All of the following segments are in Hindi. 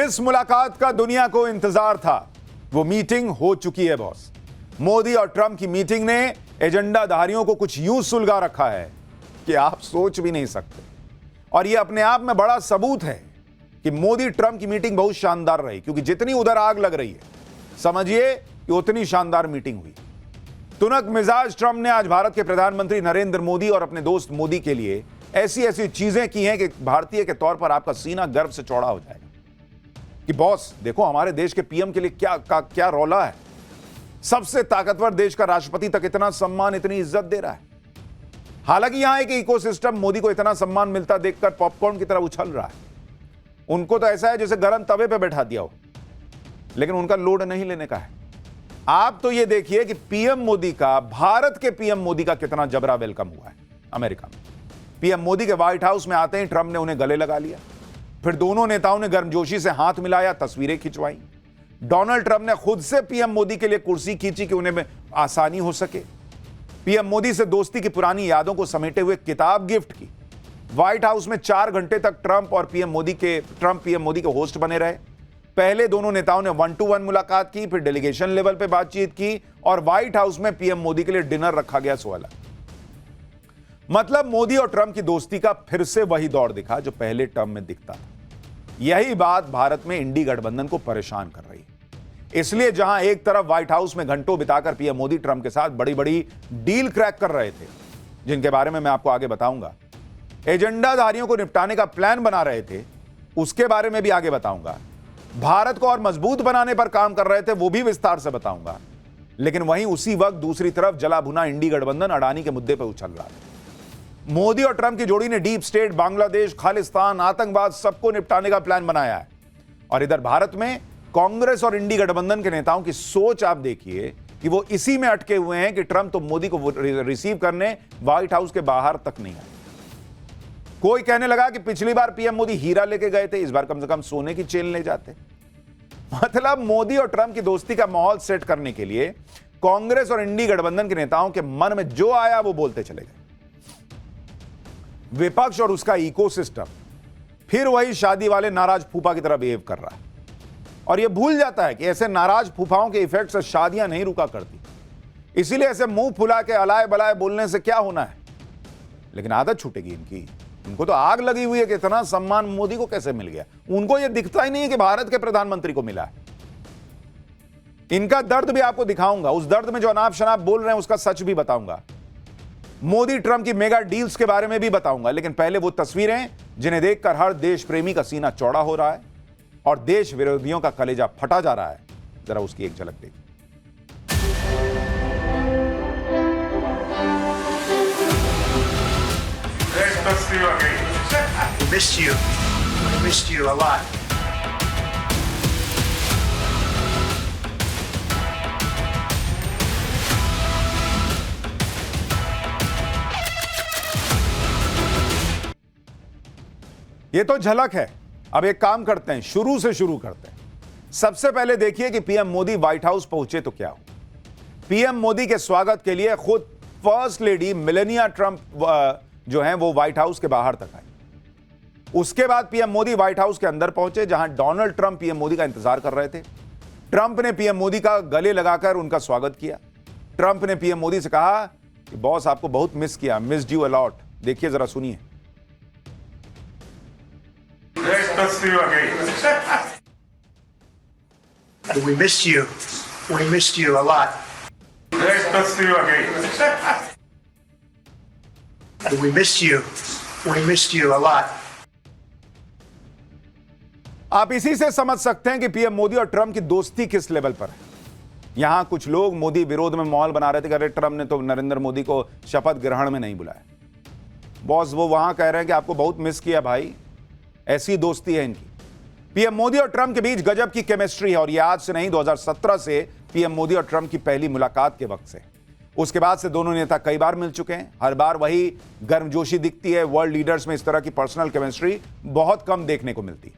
जिस मुलाकात का दुनिया को इंतजार था वो मीटिंग हो चुकी है बॉस। मोदी और ट्रंप की मीटिंग ने एजेंडाधारियों को कुछ यूं सुलगा रखा है कि आप सोच भी नहीं सकते। और यह अपने आप में बड़ा सबूत है कि मोदी ट्रंप की मीटिंग बहुत शानदार रही, क्योंकि जितनी उधर आग लग रही है समझिए कि उतनी शानदार मीटिंग हुई। तुनक मिजाज ट्रंप ने आज भारत के प्रधानमंत्री नरेंद्र मोदी और अपने दोस्त मोदी के लिए ऐसी ऐसी चीजें की हैं कि भारतीय के तौर पर आपका सीना गर्व से चौड़ा हो जाएगा कि बॉस देखो हमारे देश के पीएम के लिए क्या रौला है। सबसे ताकतवर देश का राष्ट्रपति तक इतना सम्मान, इतनी इज्जत दे रहा है। हालांकि यहां एक इकोसिस्टम मोदी को इतना सम्मान मिलता देखकर पॉपकॉर्न की तरह उछल रहा है। उनको तो ऐसा है जैसे गर्म तवे पे बैठा दिया हो, लेकिन उनका लोड नहीं लेने का है। आप तो ये देखिए कि पीएम मोदी का, भारत के पीएम मोदी का कितना जबरा वेलकम हुआ है अमेरिका में। पीएम मोदी के व्हाइट हाउस में आते ही ट्रंप ने उन्हें गले लगा लिया, फिर दोनों नेताओं ने गर्मजोशी से हाथ मिलाया, तस्वीरें खिंचवाई। डोनाल्ड ट्रंप ने खुद से पीएम मोदी के लिए कुर्सी खींची कि उन्हें आसानी हो सके। पीएम मोदी से दोस्ती की पुरानी यादों को समेटे हुए किताब गिफ्ट की। व्हाइट हाउस में 4 घंटे तक ट्रंप पीएम मोदी के होस्ट बने रहे। पहले दोनों नेताओं ने 1-to-1 मुलाकात की, फिर डेलीगेशन लेवल पे बातचीत की और व्हाइट हाउस में पीएम मोदी के लिए डिनर रखा गया 16। मतलब मोदी और ट्रंप की दोस्ती का फिर से वही दौर दिखा जो पहले टर्म में दिखता था। यही बात भारत में इंडी गठबंधन को परेशान कर रही है। इसलिए जहां एक तरफ व्हाइट हाउस में घंटों बिताकर पीएम मोदी ट्रंप के साथ बड़ी बड़ी डील क्रैक कर रहे थे, जिनके बारे में मैं आपको आगे बताऊंगा, एजेंडाधारियों को निपटाने का प्लान बना रहे थे, उसके बारे में भी आगे बताऊंगा, भारत को और मजबूत बनाने पर काम कर रहे थे, वो भी विस्तार से बताऊंगा। लेकिन वहीं उसी वक्त दूसरी तरफ जला भुना इंडी गठबंधन अडानी के मुद्दे पर उछल रहा था। मोदी और ट्रंप की जोड़ी ने डीप स्टेट, बांग्लादेश, खालिस्तान, आतंकवाद सबको निपटाने का प्लान बनाया है। और इधर भारत में कांग्रेस और इंडी गठबंधन के नेताओं की सोच आप देखिए कि वो इसी में अटके हुए हैं कि ट्रंप तो मोदी को रिसीव करने व्हाइट हाउस के बाहर तक नहीं आए। कोई कहने लगा कि पिछली बार पीएम मोदी हीरा लेके गए थे, इस बार कम से कम सोने की चेन ले जाते। मतलब मोदी और ट्रंप की दोस्ती का माहौल सेट करने के लिए कांग्रेस और इंडी गठबंधन के नेताओं के मन में जो आया वो बोलते चले गए। विपक्ष और उसका इकोसिस्टम फिर वही शादी वाले नाराज फूफा की तरह बिहेव कर रहा है और यह भूल जाता है कि ऐसे नाराज फूफाओं के इफेक्ट से शादियां नहीं रुका करती। इसीलिए ऐसे मुंह फुला के अलाए बलाए बोलने से क्या होना है, लेकिन आदत छूटेगी इनकी। उनको तो आग लगी हुई है कि इतना सम्मान मोदी को कैसे मिल गया। उनको यह दिखता ही नहीं है कि भारत के प्रधानमंत्री को मिला है। इनका दर्द भी आपको दिखाऊंगा, उस दर्द में जो अनाप शनाप बोल रहे हैं उसका सच भी बताऊंगा। मोदी ट्रंप की मेगा डील्स के बारे में भी बताऊंगा। लेकिन पहले वो तस्वीरें जिन्हें देखकर हर देश प्रेमी का सीना चौड़ा हो रहा है और देश विरोधियों का कलेजा फटा जा रहा है, जरा उसकी एक झलक देखिए। We missed you a lot. ये तो झलक है। अब एक काम करते हैं, शुरू से शुरू करते हैं। सबसे पहले देखिए कि पीएम मोदी व्हाइट हाउस पहुंचे तो क्या हुआ। पीएम मोदी के स्वागत के लिए खुद फर्स्ट लेडी मेलानिया ट्रंप जो हैं वो व्हाइट हाउस के बाहर तक आई। उसके बाद पीएम मोदी व्हाइट हाउस के अंदर पहुंचे, जहां डोनाल्ड ट्रंप पीएम मोदी का इंतजार कर रहे थे। ट्रंप ने पीएम मोदी का गले लगाकर उनका स्वागत किया। ट्रंप ने पीएम मोदी से कहा कि बॉस आपको बहुत मिस किया, मिस्ड यू अलॉट। देखिए जरा सुनिए। We missed you. We missed you a lot. We missed you. We missed you a lot. आप इसी से समझ सकते हैं कि पीएम मोदी और ट्रंप की दोस्ती किस लेवल पर है। यहां कुछ लोग मोदी विरोध में माहौल बना रहे थे कि अरे ट्रंप ने तो नरेंद्र मोदी को शपथ ग्रहण में नहीं बुलाया। बॉस वो वहां कह रहे हैं कि आपको बहुत मिस किया भाई। ऐसी दोस्ती है इनकी। पीएम मोदी और ट्रंप के बीच गजब की केमिस्ट्री है और यह आज से नहीं, 2017 से पीएम मोदी और ट्रंप की पहली मुलाकात के वक्त से। उसके बाद से दोनों नेता कई बार मिल चुके हैं। हर बार वही गर्मजोशी दिखती है। वर्ल्ड लीडर्स में इस तरह की पर्सनल केमिस्ट्री बहुत कम देखने को मिलती।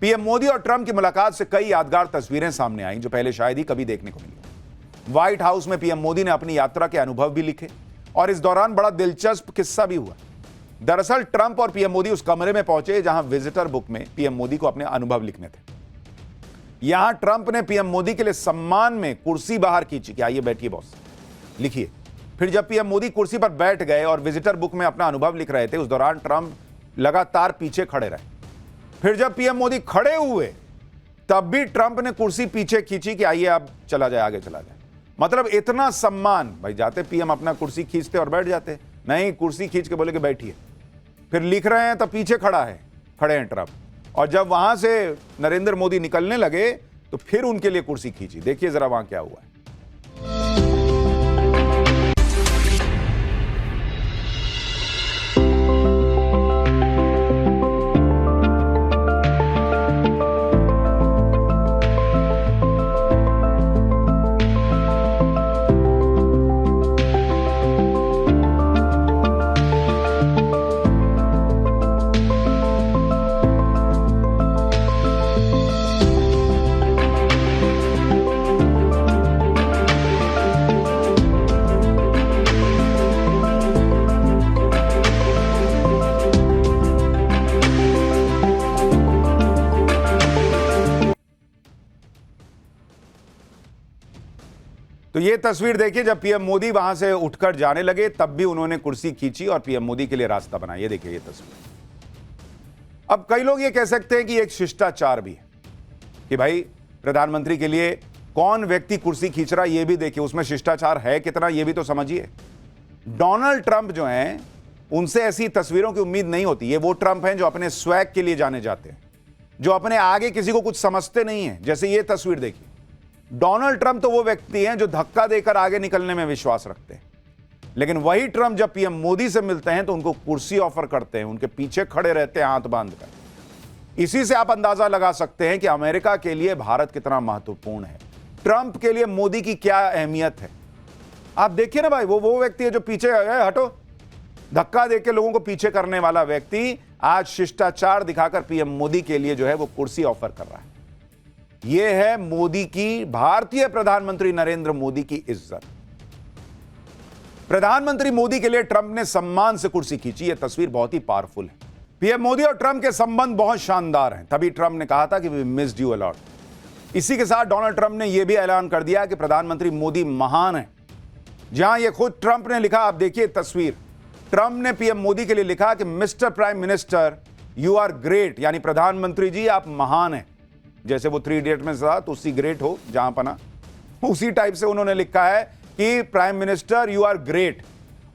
पीएम मोदी और ट्रंप की मुलाकात से कई यादगार तस्वीरें सामने आई जो पहले शायद ही कभी देखने को मिली। व्हाइट हाउस में पीएम मोदी ने अपनी यात्रा के अनुभव भी लिखे और इस दौरान बड़ा दिलचस्प किस्सा भी हुआ। दरअसल ट्रंप और पीएम मोदी उस कमरे में पहुंचे जहां विजिटर बुक में पीएम मोदी को अपने अनुभव लिखने थे। यहां ट्रंप ने पीएम मोदी के लिए सम्मान में कुर्सी बाहर खींची कि आइए बैठिए बॉस, लिखिए। फिर जब पीएम मोदी कुर्सी पर बैठ गए और विजिटर बुक में अपना अनुभव लिख रहे थे, उस दौरान ट्रंप लगातार पीछे खड़े रहे। फिर जब पीएम मोदी खड़े हुए तब भी ट्रंप ने कुर्सी पीछे खींची कि आइए अब चला जाए, आगे चला जाए। मतलब इतना सम्मान। भाई जाते पीएम अपना कुर्सी खींचते और बैठ जाते, नहीं, कुर्सी खींच के बोले कि बैठिए। फिर लिख रहे हैं तो पीछे खड़े हैं ट्रंप। और जब वहां से नरेंद्र मोदी निकलने लगे तो फिर उनके लिए कुर्सी खींची। देखिए जरा वहां क्या हुआ है। तो ये तस्वीर देखिए, जब पीएम मोदी वहां से उठकर जाने लगे तब भी उन्होंने कुर्सी खींची और पीएम मोदी के लिए रास्ता बनाया। ये देखिए ये तस्वीर। अब कई लोग ये कह सकते हैं कि एक शिष्टाचार भी है कि भाई प्रधानमंत्री के लिए कौन व्यक्ति कुर्सी खींच रहा है ये भी देखिए, उसमें शिष्टाचार है कितना ये भी तो समझिए। डोनाल्ड ट्रंप जो हैं उनसे ऐसी तस्वीरों की उम्मीद नहीं होती। ये वो ट्रंप हैं जो अपने स्वैग के लिए जाने जाते हैं, जो अपने आगे किसी को कुछ समझते नहीं है। जैसे ये तस्वीर देखिए, डोनाल्ड ट्रंप तो वो व्यक्ति हैं जो धक्का देकर आगे निकलने में विश्वास रखते हैं, लेकिन वही ट्रंप जब पीएम मोदी से मिलते हैं तो उनको कुर्सी ऑफर करते हैं, उनके पीछे खड़े रहते हैं हाथ बांधकर। इसी से आप अंदाजा लगा सकते हैं कि अमेरिका के लिए भारत कितना महत्वपूर्ण है, ट्रंप के लिए मोदी की क्या अहमियत है। आप देखिए ना भाई, वो व्यक्ति है जो पीछे हटो, धक्का देकर लोगों को पीछे करने वाला व्यक्ति आज शिष्टाचार दिखाकर पीएम मोदी के लिए जो है वो कुर्सी ऑफर कर रहा है। यह है मोदी की, भारतीय प्रधानमंत्री नरेंद्र मोदी की इज्जत। प्रधानमंत्री मोदी के लिए ट्रंप ने सम्मान से कुर्सी खींची। यह तस्वीर बहुत ही पावरफुल है। पीएम मोदी और ट्रंप के संबंध बहुत शानदार हैं, तभी ट्रंप ने कहा था कि we missed you a lot. इसी के साथ डोनाल्ड ट्रंप ने यह भी ऐलान कर दिया कि प्रधानमंत्री मोदी महान है। जहां यह खुद ट्रंप ने लिखा, आप देखिए तस्वीर, ट्रंप ने पीएम मोदी के लिए लिखा कि mister prime minister you are great, यानी प्रधानमंत्री जी आप महान हैं। जैसे वो 3 इडियट में था तो उसी ग्रेट हो जहां पना, उसी टाइप से उन्होंने लिखा है कि prime minister you are great.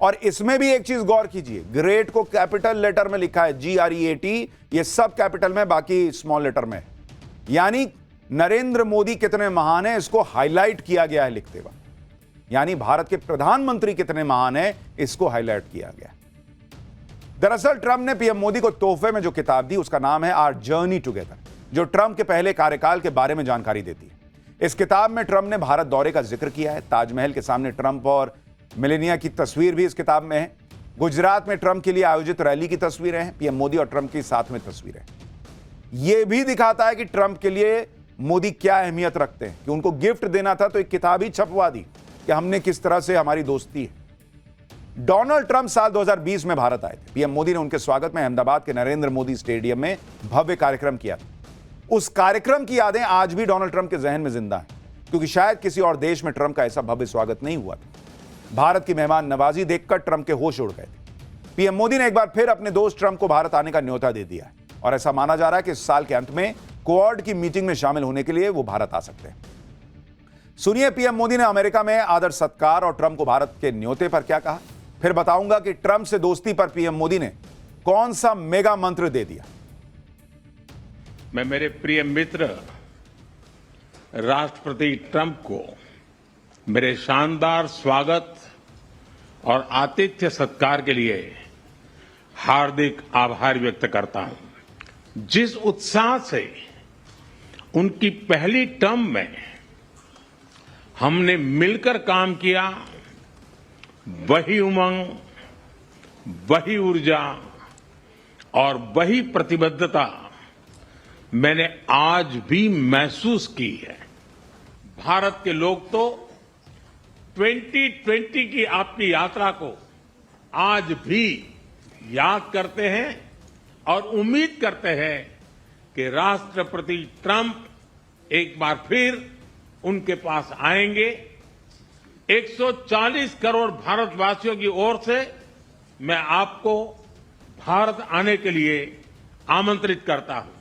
और इसमें भी एक चीज गौर कीजिए, ग्रेट को कैपिटल लेटर में लिखा है, GREAT, ये सब कैपिटल में, बाकी स्मॉल लेटर में। यानी नरेंद्र मोदी कितने महान हैं इसको हाईलाइट किया गया है लिखते वक्त, यानी भारत के प्रधानमंत्री कितने महान हैं इसको हाईलाइट किया गया। दरअसल ट्रंप ने पीएम मोदी को तोहफे में जो किताब दी उसका नाम है आवर जर्नी टुगेदर, जो ट्रंप के पहले कार्यकाल के बारे में जानकारी देती है। इस किताब में ट्रंप ने भारत दौरे का जिक्र किया है। ताजमहल के सामने ट्रंप और मेलेनिया की तस्वीर भी इस किताब में है। गुजरात में ट्रंप के लिए आयोजित रैली की तस्वीरें हैं, पीएम मोदी और ट्रंप की साथ में तस्वीरें। यह भी दिखाता है कि ट्रंप के लिए मोदी क्या अहमियत रखते हैं, कि उनको गिफ्ट देना था तो एक किताब ही छपवा दी कि हमने किस तरह से हमारी दोस्ती है। डोनाल्ड ट्रंप साल 2020 में भारत आए थे। पीएम मोदी ने उनके स्वागत में अहमदाबाद के नरेंद्र मोदी स्टेडियम में भव्य कार्यक्रम किया था। उस कार्यक्रम की यादें आज भी डोनाल्ड ट्रंप के जहन में जिंदा हैं, क्योंकि शायद किसी और देश में ट्रंप का ऐसा भव्य स्वागत नहीं हुआ था। भारत की मेहमान नवाजी देखकर ट्रंप के होश उड़ गए थे। पीएम मोदी ने एक बार फिर अपने दोस्त ट्रंप को भारत आने का न्योता दे दिया है और ऐसा माना जा रहा है कि इस साल के अंत में क्वाड की मीटिंग में शामिल होने के लिए वो भारत आ सकते हैं। सुनिए पीएम मोदी ने अमेरिका में आदर सत्कार और ट्रंप को भारत के न्योते पर क्या कहा, फिर बताऊंगा कि ट्रंप से दोस्ती पर पीएम मोदी ने कौन सा मेगा मंत्र दे दिया। मैं मेरे प्रिय मित्र राष्ट्रपति ट्रंप को मेरे शानदार स्वागत और आतिथ्य सत्कार के लिए हार्दिक आभार व्यक्त करता हूं। जिस उत्साह से उनकी पहली टर्म में हमने मिलकर काम किया, वही उमंग, वही ऊर्जा और वही प्रतिबद्धता मैंने आज भी महसूस की है। भारत के लोग तो 2020 की आपकी यात्रा को आज भी याद करते हैं और उम्मीद करते हैं कि राष्ट्रपति ट्रंप एक बार फिर उनके पास आएंगे। 140 करोड़ भारतवासियों की ओर से मैं आपको भारत आने के लिए आमंत्रित करता हूं।